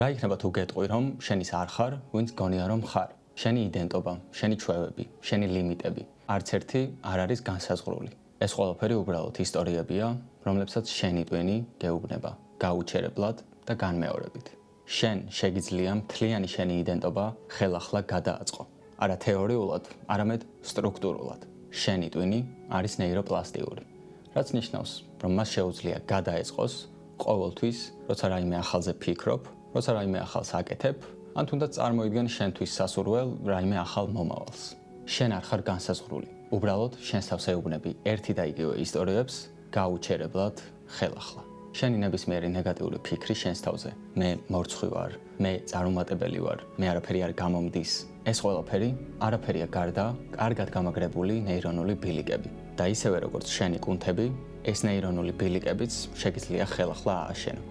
რა იქნება თუ გეტყვი, რომ შენის არ ხარ, ვინც გონია რომ ხარ. შენი იდენტობა, შენი ჩვევები, შენი ლიმიტები, არც ერთი არ არის განსაზღვრული. ეს ყველაფერი უბრალოდ ისტორიებია, რომლებსაც შენი ტვინი გეუბნება, გაუჩერებლად და განმეორებით. შენ შეგიძლია მთლიანი შენი იდენტობა ხელახლა გადააწყო. არა თეორიულად, არამედ სტრუქტურულად. შენი ტვინი არის ნეიროპლასტიური, რაც ნიშნავს, რომ მას შეუძლია გადაეწყოს ყოველთვის, როცა რაიმე ახალზე ფიქრობ, როცა რაიმე ახალს აკეთებ, ან თუნდაც წარმოიდგენ შენთვის სასურველ რაიმე ახალ მომავალს. შენ არ ხარ განსაზღვრული. უბრალოდ შენს თავს ეუბნები ერთი და იგივე ისტორიებს გაუჩერებლად ხელახლა. შენი ნებისმიერი ნეგატიური ფიქრი შენს თავზე. მე მორცხვი ვარ, მე წარუმატებელი ვარ, მე არაფერი არ გამომდის. ეს ყველაფერი არაფერია გარდა კარგად გამაგრებული ნეირონული ბილიკები. და ისევე როგორც შენი კუნთები, ეს ნეირონული ბილიკებიც შეგიძლია ხელახლა ააშენო.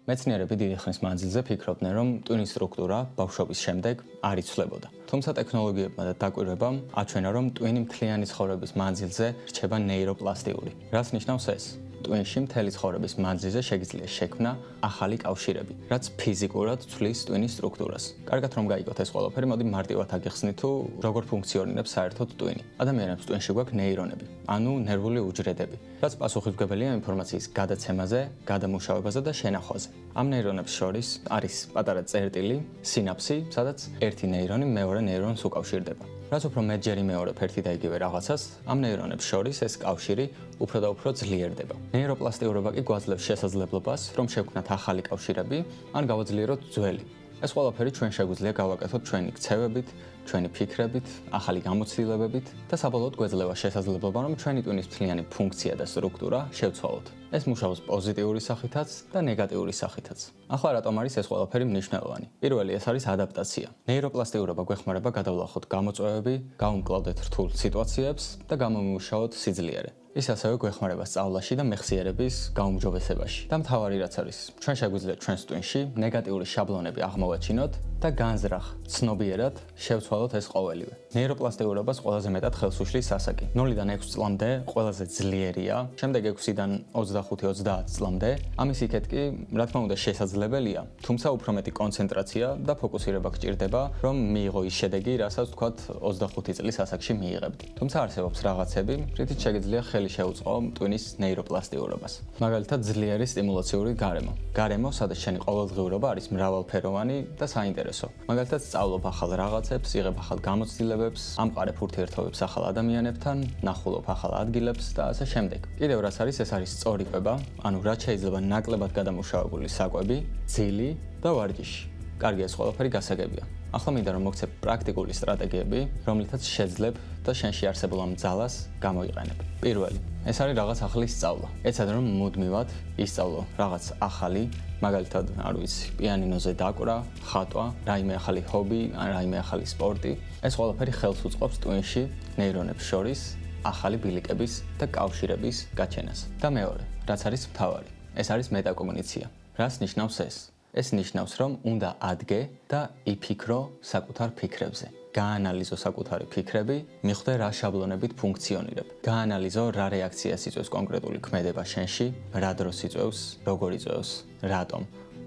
მეცნიერები დიდი ხნის მანძილზე ფიქრობდნენ, რომ ტვინის სტრუქტურა ბავშვობის შემდეგ არ იცვლებოდა. თუმცა ტექნოლოგიებმა და დაკვირვებამ აჩვენა, რომ ტვინი მთლიანი ცხოვრების მანძილზე რჩება ნეიროპლასტიური. რას ნიშნავს ეს? ტვინში მთელი ცხოვრების მანძილზე შეგიძლია შექმნა ახალი კავშირები, რაც ფიზიკურად ცვლის ტვინის სტრუქტურას. კარგად რომ გაიგოთ ეს ყველაფერი, მოდი მარტივად აგიხსნით თუ როგორ ფუნქციონირებს საერთოდ ტვინი. ადამიანებს ტვინში გვაქვს ნეირონები, ანუ ნერვული უჯრედები, რაც პასუხისმგებელია ინფორმაციის გადაცემაზე, გადამუშავებაზე და შენახვაზე. ამ ნეირონებს შორის არის პატარა წერტილი, სინაფსი, სადაც ერთი ნეირონი მეორე ნეირონს უკავშირდება. რაც უფრო მეტჯერ იმეორებ ერთი და იგივე რაღაცას, ამ ნეირონებს შორის ეს კავშირი უფრო და უფრო ძლიერდება. ნეიროპლასტიურობა კი გვაძლევს შესაძლებლობას, რომ შევქმნათ ახალი კავშირები, ან გავაძლიეროთ ძველი. ეს ყველაფერი ჩვენ შეგვიძლია გავაკეთოთ ჩვენი ქცევებით, ჩვენი ფიქრებით, ახალი გამოცდილებებით და საბოლოოდ გვეძლევა შესაძლებლობა, რომ ჩვენი ტვინის მთლიანი ფუნქცია და სტრუქტურა შევცვალოთ. ეს მუშაობს პოზიტიური სახითაც და ნეგატიური სახითაც. ახლა რატომ არის ეს ყველაფერი მნიშვნელოვანი? პირველი ეს არის ადაპტაცია. ნეიროპლასტიურობა გვეხმარება გადავლახოთ გამოწვევები, გავუმკლავდეთ რთულ სიტუაციებს და გამომიმუშაოთ სიძლიერე. ის ასევე გვეხმარება სწავლაში და მეხსიერების გაუმჯობესებაში. და მთავარი რაც არის, ჩვენ შეგვიძლია ჩვენს ტვინში ნეგატიური შაბლონები აღმოვაჩინოთ და განზრახ, ცნობიერად შევცვალოთ ეს ყოველივე. ნეიროპლასტიურობას ყველაზე მეტად ხელს უშლის ასაკი. 0-დან 6 წლამდე ყველაზე ძლიერია, შემდეგ 6-დან 25-30 წლამდე. ამის იქეთ კი, რა თქმა უნდა, შესაძლებელია, თუმცა უფრო მეტი კონცენტრაცია და ფოკუსირება გჭირდება, რომ მიიღო ის შედეგი, რასაც თქვათ 25 წლის ასაკში მიიღებდი. თუმცა არსებობს რაღაცები, რითიც შეგიძლია ხელი შეუწყო ტვინის ნეიროპლასტიურობას. მაგალითად, ძლიერი სტიმულაციური გარემო. გარემო, სადაც შენი ყოველდღიურობა არის მრავალფეროვანი და საინტერესო. მაგალითად, სწავლობ ახალ რაღაცებს, იღებ ახალ გამოცდილებებს, ამყარებ ურთიერთობებს ახალ ადამიანებთან, ნახულობ ახალ ადგილებს და ასე შემდეგ. კიდევ რაც არის, ეს არის სწორი კვება, ანუ რაც შეიძლება ნაკლებად გადამუშავებული საკვები, ძილი და ვარჯიში. კარგია, ეს ყველაფერი გასაგებია. ახლა მინდა რომ მოგცემ პრაქტიკული სტრატეგიები, რომლითაც შეძლებ და შენში არსებულ ამ ძალას გამოიყენებ. პირველი, ეს არის რაღაც ახლის სწავლა. ეცად რომ მუდმივად ისწავლო რაღაც ახალი, მაგალითად, არ ვიცი, პიანინოზე დაკვრა, ხატვა, რაიმე ახალი ჰობი, ან რაიმე ახალი სპორტი. ეს ყველაფერი ხელს უწყობს ტვინში ნეირონებს შორის ახალი ბილიკების და კავშირების გაჩენას. და მეორე, რაც არის მთავარი, ეს არის მეტაკოგნიცია. რას ნიშნავს ეს? ეს ნიშნავს, რომ უნდა ადგე და იფიქრო საკუთარ ფიქრებზე. გაანალიზო საკუთარი ფიქრები, მიხვდე რა შაბლონებით ფუნქციონირებ. გაანალიზო რა რეაქციას იწვევს კონკრეტული ქმედება შენში, რა დროს იწვევს, როგორ იწვევს, რატომ.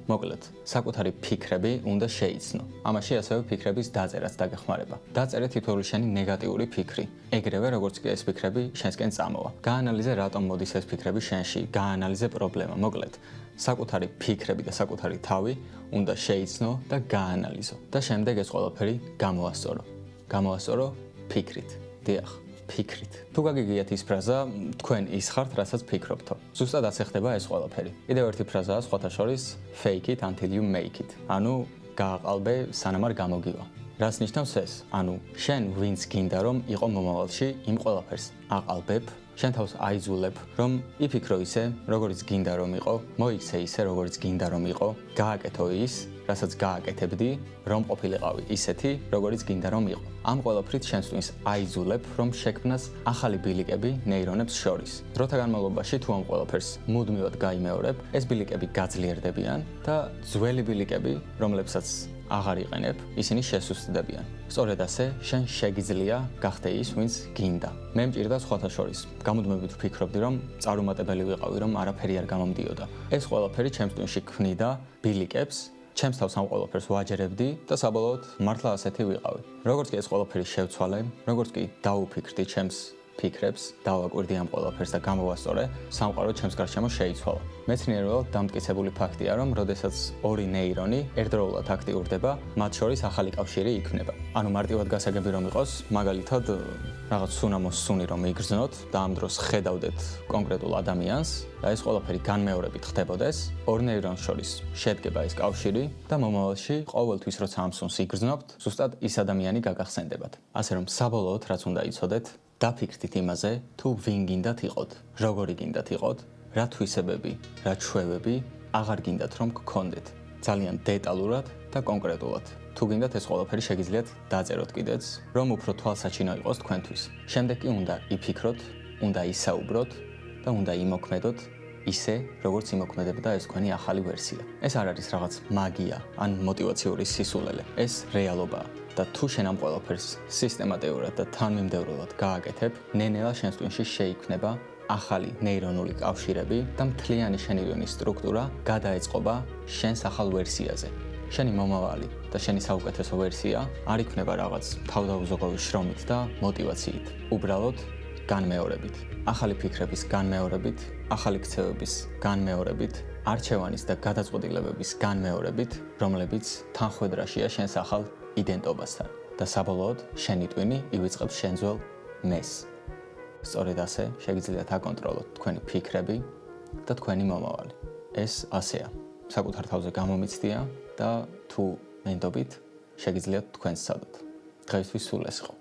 მოკლედ, საკუთარი ფიქრები უნდა შეიცნო. ამაში ასევე ფიქრების დაწერაც დაგეხმარება. დაწერე თითოეული შენი ნეგატიური ფიქრი. ეგრევე როგორც კი ეს ფიქრები შენსკენ წამოვა. გაანალიზე რატომ მოდის ეს ფიქრები შენში, გაანალიზე პრობლემა. მოკლედ, საკუთარი ფიქრები და საკუთარი თავი უნდა შეიცნო და გაანალიზო. და შემდეგ ეს ყველაფერი გამოასწორო. გამოასწორო ფიქრით. დიახ, ფიქრით. თუ გაგიგიათ ის ფრაზა, თქვენ ის ხართ, რასაც ფიქრობთო. ზუსტად ასე ხდება ეს ყველაფერი. კიდევ ერთი ფრაზაა სხვათა შორის fake it until you make it. ანუ გააყალბე სანამ არ გამოგივა. რას ნიშნავს ეს? ანუ შენ ვინც გინდა რომ იყო მომავალში იმ ყველაფერს აყალბებ, შენ თავს აიძულებ, რომ იფიქრო ისე, როგორც გინდა რომ იყო, მოიქცე ისე, როგორც გინდა რომ იყო, გააკეთო ის, რასაც გააკეთებდი, რომ ყოფილიყავი ისეთი, როგორც გინდა რომ იყო. ამ ყველაფრით შენს ტვინს აიძულებ, რომ შექმნას ახალი ბილიკები ნეირონებს შორის. დროთა განმავლობაში თუ ამ ყველაფერს მუდმივად გაიმეორებ, ეს ბილიკები გაძლიერდებიან და ძველი ბილიკები, რომლებსაც აღარ იყენებ, ისინი შესუსტდებიან. სწორედ ასე, შენ შეგიძლია გახდე ის, ვინც გინდა. მე მჭირდა სხვათა შორის. გამუდმებით ვფიქრობდი, რომ წარუმატებელი ვიყავი, რომ არაფერი არ გამომდიოდა. ეს ყველაფერი ჩემს ტვინში ქმნიდა ბილიკებს, ჩემს თავს ამ ყველაფერს ვაჯერებდი და საბოლოოდ მართლა ასეთი ვიყავი. როგორც კი ეს ყველაფერი შევცვალე, როგორც კი დავუფიქრდი ჩემს ფიქრებს, დავაკვირდი ამ ყველაფერს და გამოვასწორე, სამყარო ჩემს გარშემო შეიცვალა. მეცნიერულად დამტკიცებული ფაქტია, რომ როდესაც ორი ნეირონი ერთდროულად აქტიურდება, მათ შორის ახალი კავშირი იქმნება. ანუ მარტივად გასაგები რომ იყოს, მაგალითად, რაღაც სუნამოს სუნი რომ იგრძნოთ და ამ დროს ხედავდეთ კონკრეტულ ადამიანს და ეს ყველაფერი განმეორებით ხდებოდეს, ორ ნეირონს შორის შედგება ეს კავშირი და მომავალში ყოველთვის როცა ამ სუნს იგრძნობთ, ზუსტად ის ადამიანი გაგახსენდებათ. ასე რომ საბოლოოდ რაც უნდა იცოდეთ, დაფიქრდით იმაზე, თუ ვინ გინდათ იყოთ, როგორი გინდათ იყოთ, რა თვისებები, რა ჩვევები აღარ გინდათ რომ გქონდეთ. ძალიან დეტალურად და კონკრეტულად. თუ გინდათ ეს ყველაფერი შეგიძლიათ დაწეროთ კიდეც, რომ უფრო თვალსაჩინო იყოს თქვენთვის. შემდეგ კი უნდა იფიქროთ, უნდა ისაუბროთ და უნდა იმოქმედოთ ისე, როგორც იმოქმედებდა ეს თქვენი ახალი ვერსია. ეს არ არის რაღაც მაგია ან მოტივაციური სისულელე. ეს რეალობაა. და თუ შენ ამ ყველაფერს სისტემატურად და თანმიმდევრულად გააკეთებ, ნელ-ნელა შენს ტვინში შეიქმნება ახალი ნეირონული კავშირები და მთლიანი შენი ტვინის სტრუქტურა გადაეწყობა შენს ახალ ვერსიაზე. შენი მომავალი და შენი საუკეთესო ვერსია არ იქნება რაღაც თავდაუზოგავი შრომით და მოტივაციით. უბრალოდ განმეორებით. ახალი ფიქრების განმეორებით, ახალი ქცევების განმეორებით, არჩევანის და გადაწყვეტილებების განმეორებით, რომლებიც თანხვედრაშია შენს ახალ იდენტობასთან და საბოლოოდ შენი ტვინი ივიწყებს შენ ძველ მეს. სწორედ ასე შეგიძლიათ აკონტროლოთ თქვენი ფიქრები და თქვენი მომავალი. ეს ასეა. საკუთარ თავზე გამომიცდია და თუ მენდობით შეგიძლიათ თქვენს სცადოთ. დღეისთვის სულ ეს იყო.